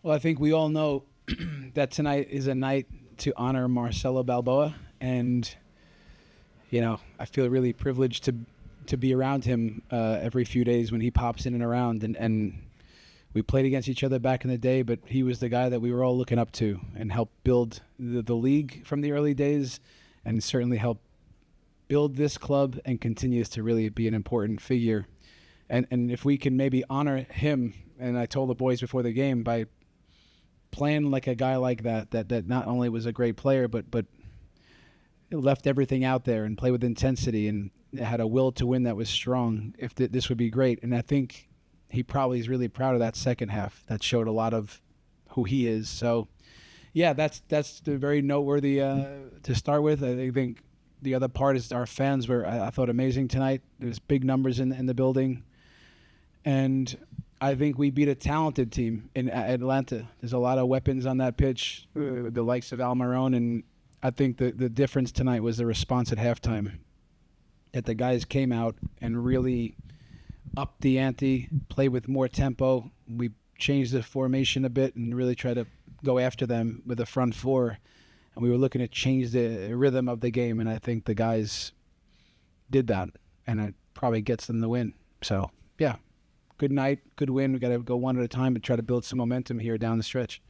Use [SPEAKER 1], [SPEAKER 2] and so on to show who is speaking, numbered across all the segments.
[SPEAKER 1] Well, I think we all know that tonight is a night to honor Marcelo Balboa, and I feel really privileged to be around him every few days when he pops in and around. And we played against each other back in the day, but he was the guy that we were all looking up to and helped build the league from the early days, and certainly helped build this club and continues to really be an important figure. And if we can maybe honor him, and I told the boys before the game, by playing like a guy like that not only was a great player, but left everything out there and played with intensity and had a will to win that was strong, if this would be great. And I think he probably is really proud of that second half. That showed a lot of who he is. So, yeah, that's the very noteworthy to start with. I think the other part is our fans were, I thought, amazing tonight. There's big numbers in the building. And I think we beat a talented team in Atlanta. There's a lot of weapons on that pitch, the likes of Almiron, and I think the difference tonight was the response at halftime, that the guys came out and really upped the ante, played with more tempo. We changed the formation a bit and really tried to go after them with the front four, and we were looking to change the rhythm of the game, and I think the guys did that, and it probably gets them the win. So, yeah. Good night, good win. We got to go one at a time and try to build some momentum here down the stretch.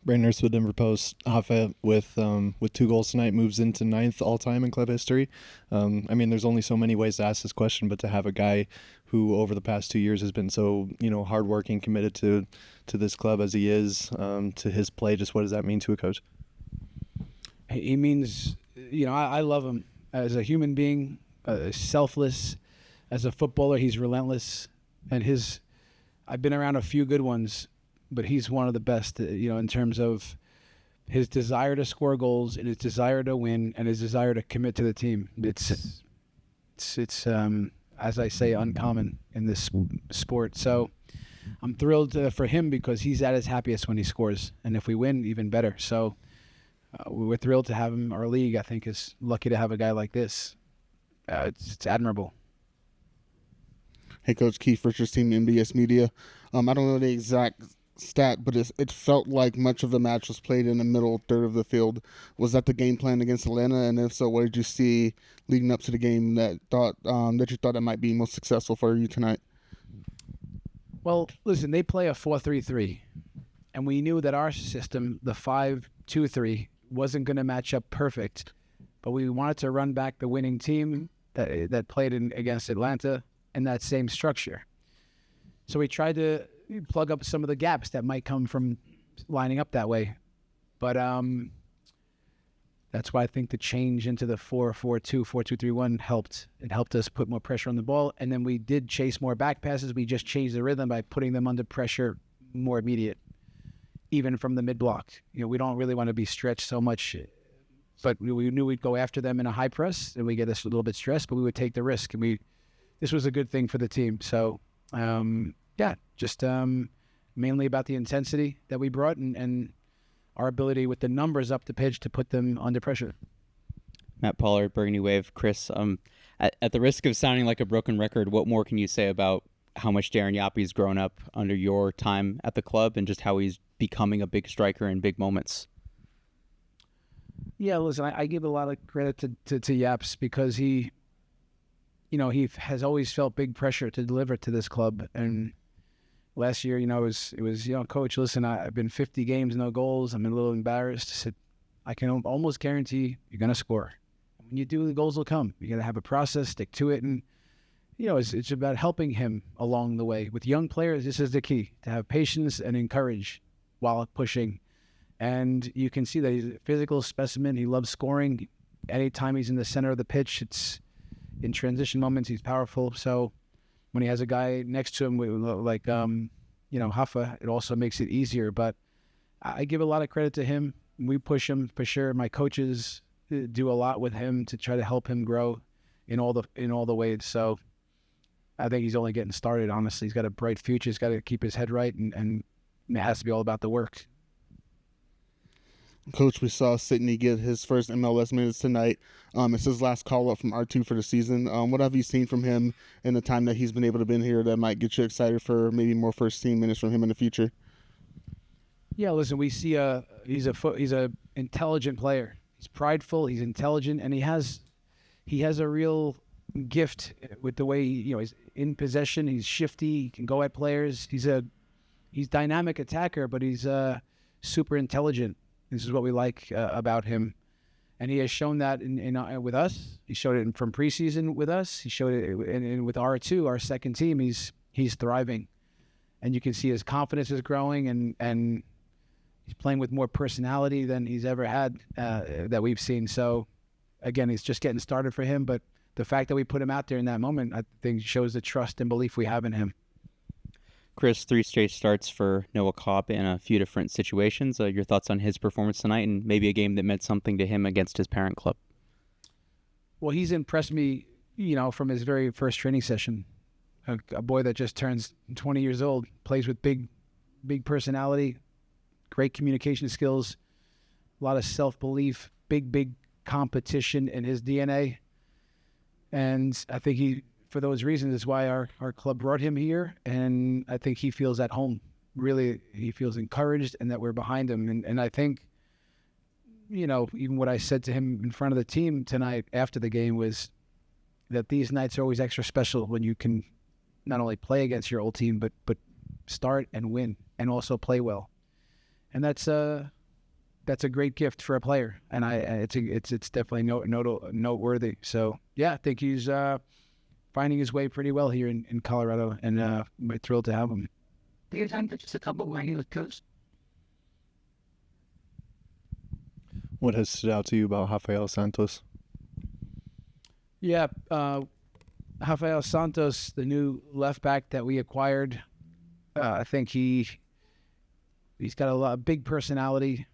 [SPEAKER 2] Brandon Nurse with Denver Post. Hoffa with 2 goals tonight moves into 9th all-time in club history. There's only so many ways to ask this question, but to have a guy who over the past 2 years has been so hardworking, committed to this club as he is, to his play, just what does that mean to a coach?
[SPEAKER 1] He means, I love him as a human being, selfless. As a footballer, he's relentless. And I've been around a few good ones, but he's one of the best, in terms of his desire to score goals and his desire to win and his desire to commit to the team. It's as I say, uncommon in this sport. So I'm thrilled for him because he's at his happiest when he scores. And if we win, even better. So we're thrilled to have him. Our league, I think, is lucky to have a guy like this. It's admirable.
[SPEAKER 3] Hey, Coach, Keith Richards, Team NBS Media. I don't know the exact stat, but it felt like much of the match was played in the middle third of the field. Was that the game plan against Atlanta? And if so, what did you see leading up to the game that you thought that might be most successful for you tonight?
[SPEAKER 1] Well, listen, they play a 4-3-3, and we knew that our system, the 5-2-3, wasn't going to match up perfect, but we wanted to run back the winning team that played against Atlanta in that same structure. So we tried to plug up some of the gaps that might come from lining up that way. But that's why I think the change into the 4-4-2, 4-2-3-1 helped. It helped us put more pressure on the ball. And then we did chase more back passes. We just changed the rhythm by putting them under pressure more immediate, even from the mid-block. We don't really want to be stretched so much, but we knew we'd go after them in a high press, and we get us a little bit stressed, but we would take the risk. And this was a good thing for the team. So, just mainly about the intensity that we brought and our ability with the numbers up the pitch to put them under pressure.
[SPEAKER 4] Matt Pollard, Burgundy Wave. Chris, at the risk of sounding like a broken record, what more can you say about how much Darren Yappi's grown up under your time at the club and just how he's becoming a big striker in big moments?
[SPEAKER 1] Yeah, listen, I give a lot of credit to Yaps because he has always felt big pressure to deliver to this club. And last year, it was Coach, listen, I've been 50 games, no goals. I'm a little embarrassed. I said, I can almost guarantee you're going to score. When you do, the goals will come. You got to have a process, stick to it. And, it's about helping him along the way. With young players, this is the key, to have patience and encourage while pushing. And you can see that he's a physical specimen. He loves scoring. Anytime he's in the center of the pitch, it's in transition moments, he's powerful. So when he has a guy next to him like Hoffa, it also makes it easier. But I give a lot of credit to him. We push him for sure. My coaches do a lot with him to try to help him grow in all the ways. So I think he's only getting started, honestly. He's got a bright future. He's got to keep his head right, and it has to be all about the work.
[SPEAKER 3] Coach, we saw Sidney get his first MLS minutes tonight. It's his last call-up from R2 for the season. What have you seen from him in the time that he's been able to be here that might get you excited for maybe more first-team minutes from him in the future?
[SPEAKER 1] Yeah, listen, we see he's a intelligent player. He's prideful, he's intelligent, and he has a real gift with the way he's in possession. He's shifty. He can go at players. He's dynamic attacker, but he's super intelligent. This is what we like about him, and he has shown that in with us. He showed it from preseason with us. He showed it in with R2, our second team. He's thriving, and you can see his confidence is growing, and he's playing with more personality than he's ever had that we've seen. So, again, he's just getting started for him, but the fact that we put him out there in that moment, I think, shows the trust and belief we have in him.
[SPEAKER 4] Chris, 3 straight starts for Noah Kopp in a few different situations. Your thoughts on his performance tonight and maybe a game that meant something to him against his parent club?
[SPEAKER 1] Well, he's impressed me, from his very first training session. A boy that just turns 20 years old, plays with big personality, great communication skills, a lot of self-belief, big competition in his DNA. And I think for those reasons, is why our club brought him here. And I think he feels at home. Really, he feels encouraged and that we're behind him. And I think, even what I said to him in front of the team tonight after the game was that these nights are always extra special when you can not only play against your old team, but start and win and also play well. And that's a great gift for a player, and it's definitely noteworthy. So yeah, I think he's finding his way pretty well here in Colorado, and we're thrilled to have him.
[SPEAKER 5] Do you think that just a couple of with Coach?
[SPEAKER 2] What has stood out to you about Rafael Santos?
[SPEAKER 1] Yeah, Rafael Santos, the new left back that we acquired. I think he's got a big personality.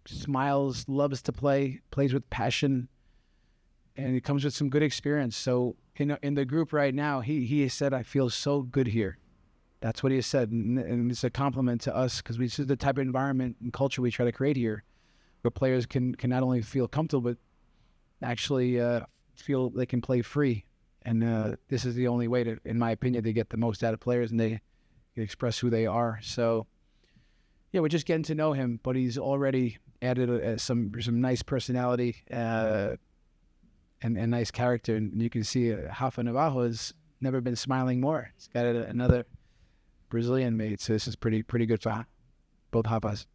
[SPEAKER 1] Smiles, loves to play, plays with passion, and he comes with some good experience. So in the group right now, he has said, "I feel so good here." That's what he has said, and it's a compliment to us because this is the type of environment and culture we try to create here, where players can not only feel comfortable but actually feel they can play free. And this is the only way to, in my opinion, to get the most out of players, and they can express who they are. So yeah, we're just getting to know him, but he's already added some nice personality and nice character. And you can see Rafa Navarro has never been smiling more. He's got another Brazilian mate, so this is pretty good for both Rafas.